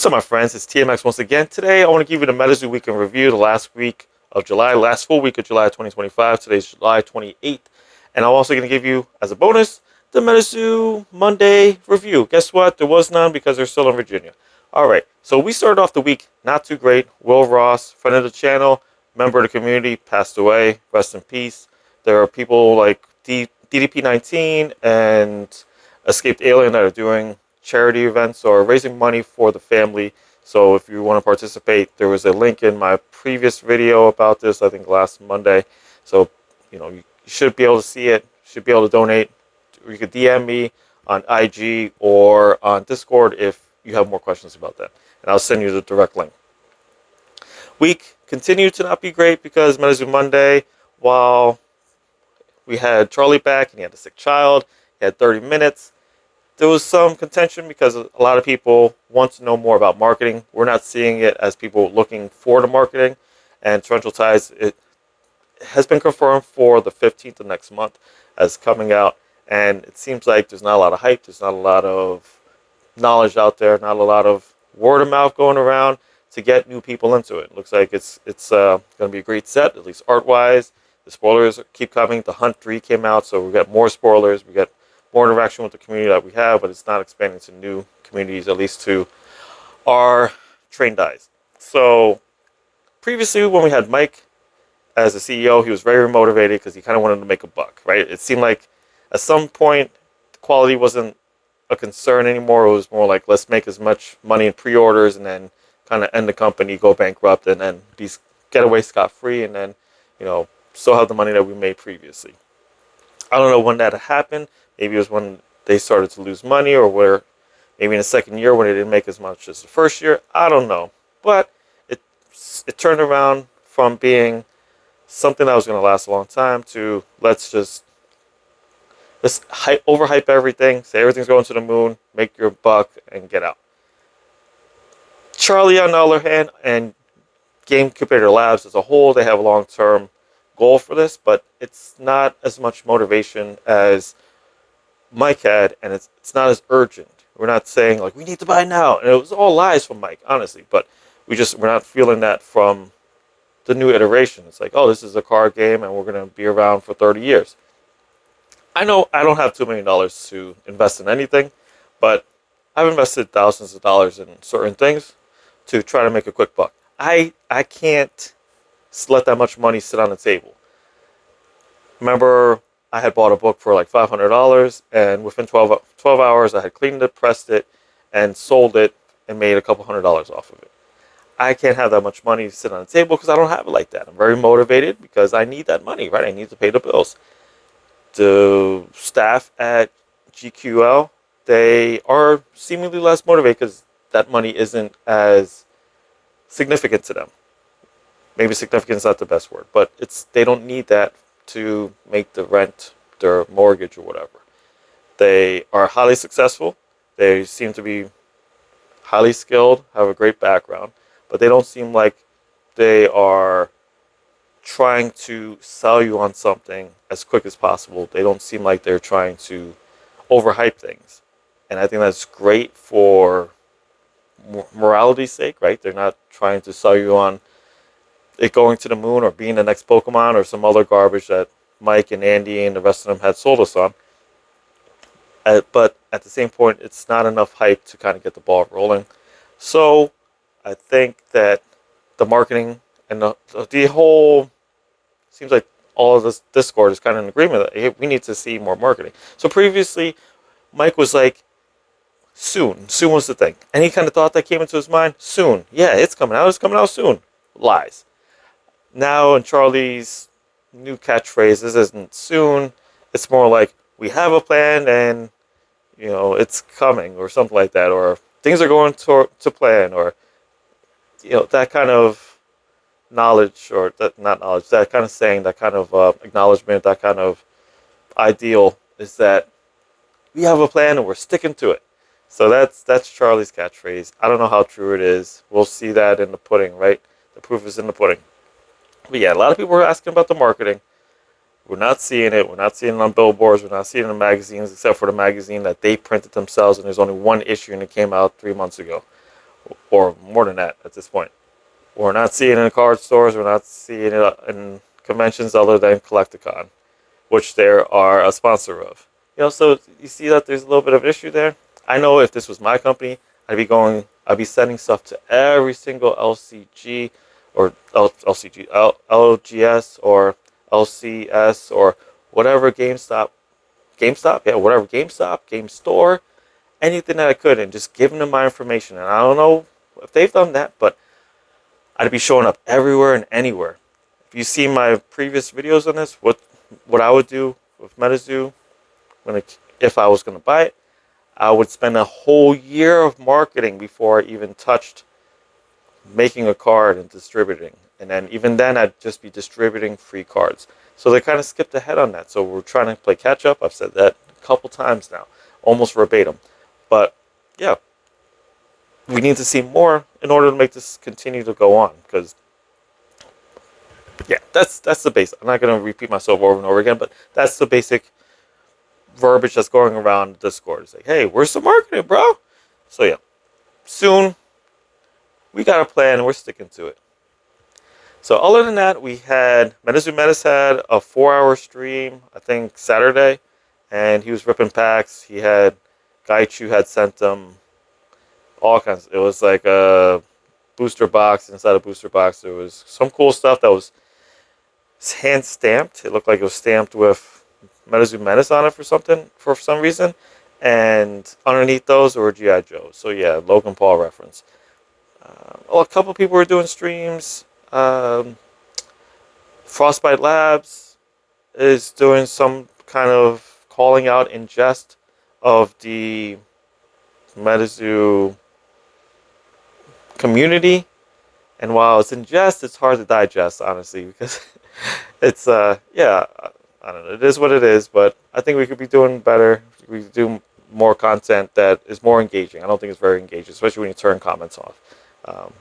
What's up, my friends? It's TMX once again. Today, I want to give you the MetaZoo week in review, the last week of July, last full week of July 2025. Today's July 28th. And I'm also going to give you, as a bonus, the MetaZoo Monday review. Guess what? There was none because they're still in Virginia. All right, so we started off the week not too great. Will Ross, friend of the channel, member of the community, passed away. Rest in peace. There are people like DDP19 and Escaped Alien that are doing charity events or raising money for the family. So if you want to participate, there was a link in my previous video about this, I think last Monday. So, you should be able to see it, should be able to donate. You could DM me on IG or on Discord if you have more questions about that. And I'll send you the direct link. Week continued to not be great because MetaZoo Monday, while we had Charlie back and he had a sick child, he had 30 minutes. There was some contention because a lot of people want to know more about marketing. We're not seeing it as people looking for the marketing. And Torrential Tides, it has been confirmed for the 15th of next month as coming out. And it seems like there's not a lot of hype. There's not a lot of knowledge out there. Not a lot of word of mouth going around to get new people into it. Looks like it's going to be a great set, at least art-wise. The spoilers keep coming. The Hunt 3 came out, so we got more spoilers. We got more interaction with the community that we have, but it's not expanding to new communities, at least to our trained eyes. So previously, when we had Mike as the CEO, he was very motivated because he kind of wanted to make a buck, right? It seemed like at some point, the quality wasn't a concern anymore. It was more like, let's make as much money in pre-orders and then kind of end the company, go bankrupt, and then get away scot-free, and then, still have the money that we made previously. I don't know when that happened. Maybe it was when they started to lose money, or where maybe in the second year when they didn't make as much as the first year. I don't know. But it turned around from being something that was going to last a long time to let's overhype everything, say everything's going to the moon, make your buck, and get out. Charlie, on the other hand, and Game Incubator Labs as a whole, they have a long-term goal for this, but it's not as much motivation as Mike had, and it's not as urgent. We're not saying like we need to buy now, and it was all lies from Mike, honestly. But we're not feeling that from the new iteration. It's like, oh, this is a card game, and we're gonna be around for 30 years. I know I don't have $2 million to invest in anything, but I've invested thousands of dollars in certain things to try to make a quick buck. I can't let that much money sit on the table. Remember, I had bought a book for like $500, and within 12 hours, I had cleaned it, pressed it, and sold it, and made a couple $100s off of it. I can't have that much money sit on the table because I don't have it like that. I'm very motivated because I need that money, right? I need to pay the bills. The staff at GQL, they are seemingly less motivated because that money isn't as significant to them. Maybe significant is not the best word, but they don't need that to make the rent, their mortgage, or whatever. They are highly successful. They seem to be highly skilled, have a great background, but they don't seem like they are trying to sell you on something as quick as possible. They don't seem like they're trying to overhype things. And I think that's great for morality's sake, right? They're not trying to sell you on it going to the moon or being the next Pokemon or some other garbage that Mike and Andy and the rest of them had sold us on. But at the same point, it's not enough hype to kind of get the ball rolling. So I think that the marketing and the whole, seems like all of this Discord is kind of in agreement that hey, we need to see more marketing. So previously, Mike was like, soon. Soon was the thing. Any kind of thought that came into his mind? Soon. Yeah, it's coming out. It's coming out soon. Lies. Now in Charlie's new catchphrase, this isn't soon. It's more like we have a plan and it's coming or something like that, or things are going to plan, or that kind of knowledge, or that not knowledge, that kind of saying, that kind of acknowledgement, that kind of ideal is that we have a plan and we're sticking to it. So that's Charlie's catchphrase. I don't know how true it is. We'll see that in the pudding, right? The proof is in the pudding. But yeah, a lot of people are asking about the marketing. We're not seeing it. We're not seeing it on billboards. We're not seeing it in magazines, except for the magazine that they printed themselves, and there's only one issue, and it came out 3 months ago. or more than that at this point. We're not seeing it in card stores. We're not seeing it in conventions other than Collecticon, which they are a sponsor of. So you see that there's a little bit of an issue there. I know if this was my company, I'd be sending stuff to every single LCG or LCG, LGS or LCS or whatever whatever GameStop, Game Store, anything that I could, and just giving them my information. And I don't know if they've done that, but I'd be showing up everywhere and anywhere. If you see my previous videos on this, what I would do with MetaZoo if I was going to buy it, I would spend a whole year of marketing before I even touched making a card and distributing. And then even then, I'd just be distributing free cards. So they kind of skipped ahead on that. So we're trying to play catch up. I've said that a couple times now, almost verbatim. But yeah, we need to see more in order to make this continue to go on. Because yeah, that's the base. I'm not going to repeat myself over and over again, but that's the basic verbiage that's going around Discord. It's like, hey, where's the marketing, bro? So yeah, soon we got a plan and we're sticking to it. So other than that, we had MetaZoo Metis had a 4-hour stream, I think Saturday, and he was ripping packs. He had Gaichu had sent him all kinds. It was like a booster box. Inside a booster box, there was some cool stuff that was hand stamped. It looked like it was stamped with MetaZoo Menace on it for some reason. And underneath those were G.I. Joes. So yeah, Logan Paul reference. A couple people were doing streams. Frostbite Labs is doing some kind of calling out in jest of the MetaZoo community. And while it's in jest, it's hard to digest, honestly, because it's, I don't know, it is what it is, but I think we could be doing better. We could do more content that is more engaging. I don't think it's very engaging, especially when you turn comments off.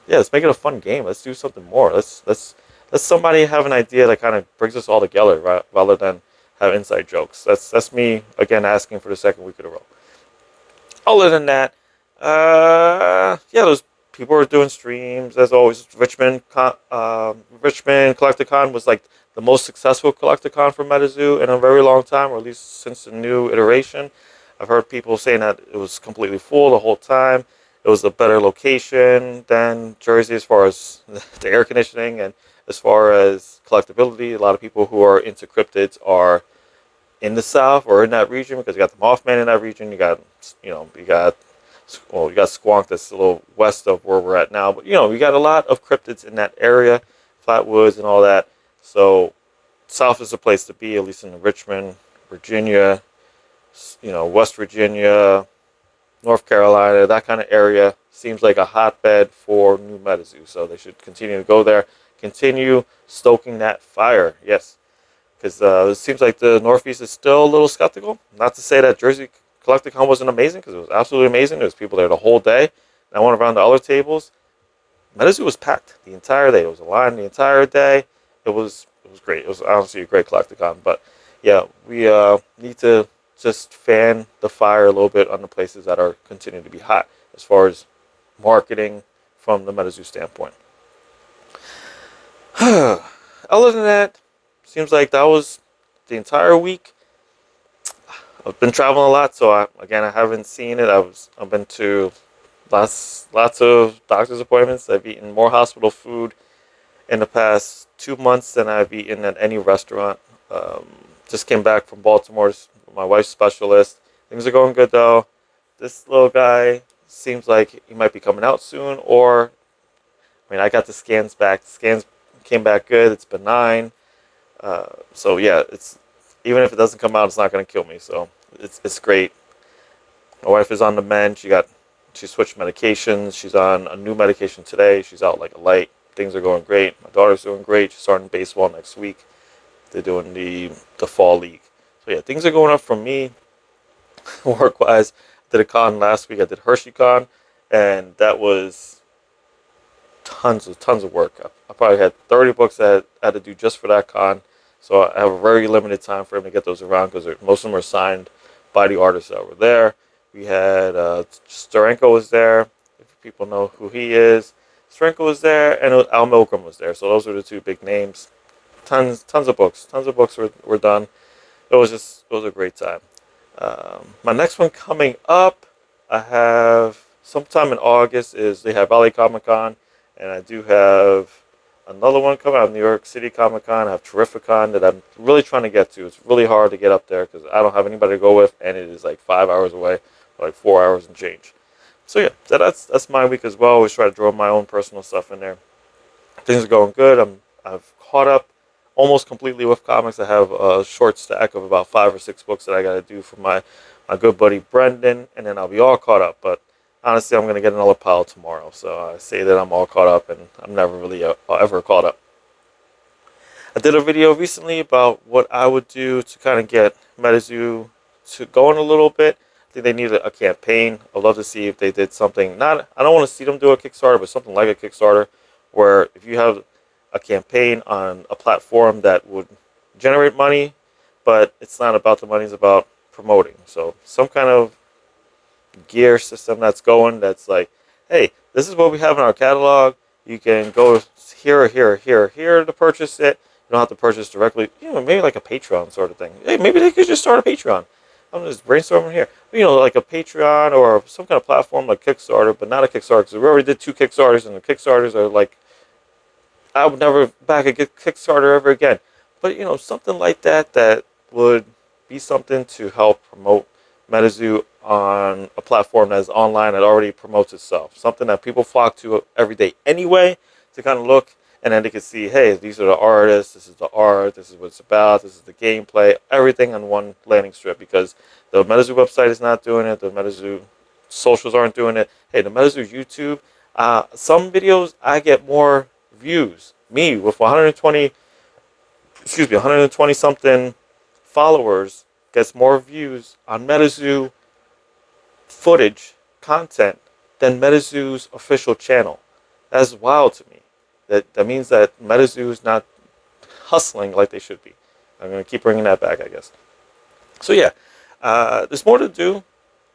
Let's make it a fun game. Let's do something more. Let's somebody have an idea that kind of brings us all together, right, rather than have inside jokes. That's me, again, asking for the second week in a row. Other than that, those people were doing streams as always. Richmond Collecticon was like the most successful Collecticon for MetaZoo in a very long time, or at least since the new iteration. I've heard people saying that it was completely full the whole time. It was a better location than Jersey as far as the air conditioning and as far as collectability. A lot of people who are into cryptids are in the South or in that region because you got the Mothman in that region. You got Squonk that's a little west of where we're at now. But, you got a lot of cryptids in that area, Flatwoods and all that. So South is the place to be, at least in Richmond, Virginia, West Virginia, North Carolina, that kind of area seems like a hotbed for new MetaZoo. So they should continue to go there, continue stoking that fire. Yes, because it seems like the Northeast is still a little skeptical. Not to say that Jersey Collecticon wasn't amazing, because it was absolutely amazing. There was people there the whole day. And I went around the other tables. MetaZoo was packed the entire day. It was a line the entire day. It was great. It was honestly a great Collecticon. But yeah, we need to just fan the fire a little bit on the places that are continuing to be hot as far as marketing from the MetaZoo standpoint. Other than that, seems like that was the entire week. I've been traveling a lot, so I haven't seen it. I've been to lots of doctor's appointments. I've eaten more hospital food in the past 2 months than I've eaten at any restaurant. Just came back from Baltimore. My wife's specialist. Things are going good though. This little guy seems like he might be coming out soon, I got the scans back. The scans came back good. It's benign. So yeah, it's even if it doesn't come out, it's not going to kill me. So it's great. My wife is on the mend. She switched medications. She's on a new medication today. She's out like a light. Things are going great. My daughter's doing great. She's starting baseball next week. They're doing the fall league. So yeah, things are going up for me work-wise. I did a con last week. I did HersheyCon, and that was tons of work. I probably had 30 books that I had to do just for that con. So I have a very limited time frame to get those around because most of them are signed by the artists that were there. We had Starenko was there. People know who he is. Strinkle was there, and Al Milgram was there. So those were the two big names. Tons of books. Tons of books were done. It was a great time. My next one coming up, I have sometime in August is they have LA Comic Con, and I do have another one coming out, New York City Comic Con. I have Terrificon that I'm really trying to get to. It's really hard to get up there because I don't have anybody to go with, and it is like 5 hours away, like 4 hours and change. So yeah, that's my week as well. I always try to throw my own personal stuff in there. Things are going good. I've caught up almost completely with comics. I have a short stack of about 5 or 6 books that I got to do for my good buddy Brendan, and then I'll be all caught up. But honestly, I'm going to get another pile tomorrow. So I say that I'm all caught up, and I'm never really ever caught up. I did a video recently about what I would do to kind of get MetaZoo to going a little bit. I think they need a campaign. I'd love to see if they did something. I don't want to see them do a Kickstarter, but something like a Kickstarter, where if you have a campaign on a platform that would generate money, but it's not about the money, it's about promoting. So some kind of gear system that's going, that's like, hey, this is what we have in our catalog. You can go here, here to purchase it. You don't have to purchase directly. Maybe like a Patreon sort of thing. Hey, maybe they could just start a Patreon. I'm just brainstorming here. Like a Patreon or some kind of platform like Kickstarter, but not a Kickstarter, because we already did 2 Kickstarters, and the Kickstarters are like, I would never back a Kickstarter ever again. But, something like that would be something to help promote MetaZoo on a platform that is online that already promotes itself. Something that people flock to every day anyway, to kind of look, and then they can see, hey, these are the artists, this is the art, this is what it's about, this is the gameplay, everything on one landing strip, because the MetaZoo website is not doing it, the MetaZoo socials aren't doing it. Hey, the MetaZoo YouTube, some videos I get more views. Me with 120 something followers gets more views on MetaZoo footage content than MetaZoo's official channel. That's wild to me. That means that MetaZoo is not hustling like they should be. I'm going to keep bringing that back, I guess. So yeah, there's more to do,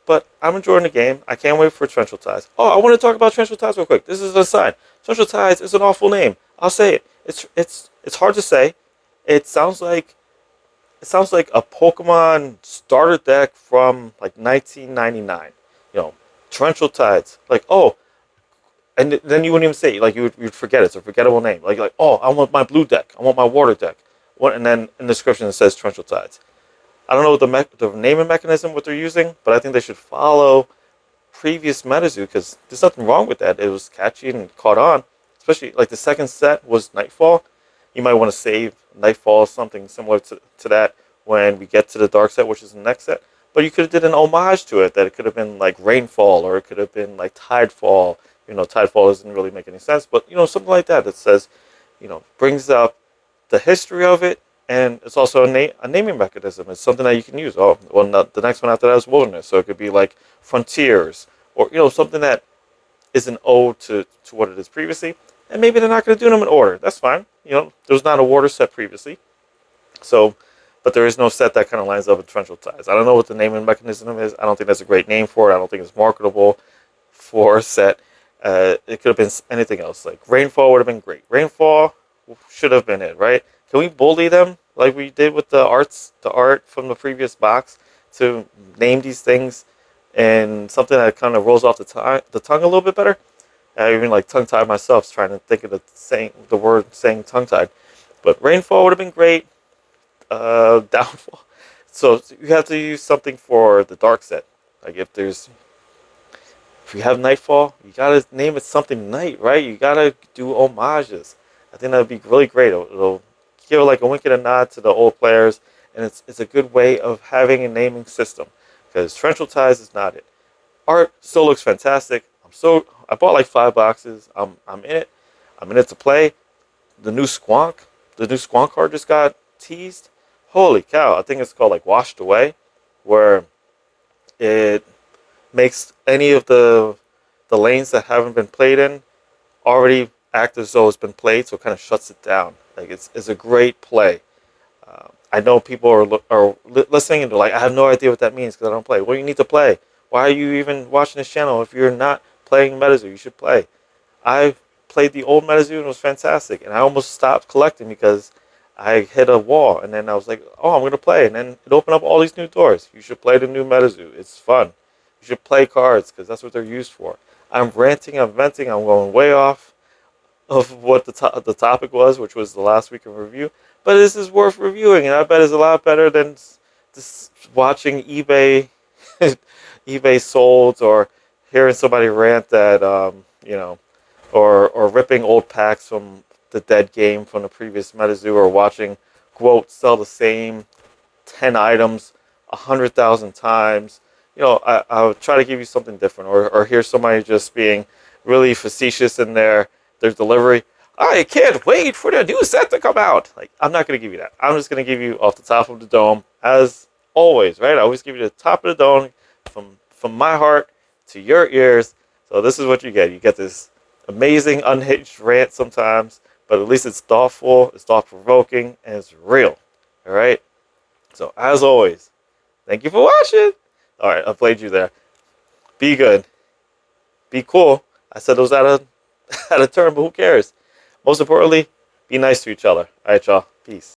but I'm enjoying the game. I can't wait for Torrential Tides. Oh, I want to talk about Torrential Tides real quick. This is a sign. Torrential Tides is an awful name. I'll say it. It's hard to say. It sounds like a Pokemon starter deck from like 1999. Torrential Tides. Like, oh, and then you wouldn't even say it. Like you'd forget it. It's a forgettable name. Like oh, I want my blue deck. I want my water deck. And then in the description it says Torrential Tides. I don't know what the naming mechanism what they're using, but I think they should follow previous MetaZoo, because there's nothing wrong with that. It was catchy and caught on. Especially like the second set was Nightfall. You might want to save Nightfall, something similar to that, when we get to the dark set, which is the next set. But you could have did an homage to it, that it could have been like Rainfall, or it could have been like Tidefall. Tidefall doesn't really make any sense, but something like that says, brings up the history of it, and it's also a naming mechanism. It's something that you can use. Oh, well, the next one after that is Wilderness, so it could be like Frontiers, or something that is an ode to what it is previously. And maybe they're not going to do them in order. That's fine. There was not a water set previously, so, but there is no set that kind of lines up with Torrential Tides. I don't know what the naming mechanism is. I don't think that's a great name for it. I don't think it's marketable for a set. It could have been anything else. Like Rainfall would have been great. Rainfall should have been it, right? Can we bully them like we did with the art from the previous box, to name these things and something that kind of rolls off the tongue a little bit better? I even like tongue-tied myself trying to think of the word saying tongue-tied. But Rainfall would have been great. Downfall. So you have to use something for the dark set. Like if you have Nightfall, you gotta name it something night, right? You gotta do homages. I think that'd be really great. It'll give like a wink and a nod to the old players, and it's a good way of having a naming system, because Torrential Tides is not it. Art still looks fantastic. I bought like 5 boxes. I'm in it. I'm in it to play. The new Squonk card just got teased. Holy cow! I think it's called like Washed Away, where it makes any of the lanes that haven't been played in already act as though it's been played, so it kind of shuts it down. Like it's a great play. I know people are listening and they're like, I have no idea what that means because I don't play. Well, you need to play. Why are you even watching this channel if you're not playing MetaZoo. You should play. I played the old MetaZoo and it was fantastic. And I almost stopped collecting because I hit a wall. And then I was like, oh, I'm going to play. And then it opened up all these new doors. You should play the new MetaZoo. It's fun. You should play cards because that's what they're used for. I'm ranting, I'm venting, I'm going way off of what the topic was, which was the last week in review. But this is worth reviewing, and I bet it's a lot better than just watching eBay eBay sold or hearing somebody rant that or ripping old packs from the dead game from the previous MetaZoo, or watching quote sell the same 10 items 100,000 times. I would try to give you something different, or hear somebody just being really facetious in their delivery. I can't wait for the new set to come out. Like, I'm not going to give you that. I'm just going to give you off the top of the dome, as always, right? I always give you the top of the dome from my heart to your ears. So this is what you get. You get this amazing unhinged rant sometimes, but at least it's thoughtful, it's thought-provoking, and it's real. All right? So as always, thank you for watching. All right, I played you there. Be good. Be cool. I said those out of turn, but who cares? Most importantly, be nice to each other. All right, y'all. Peace.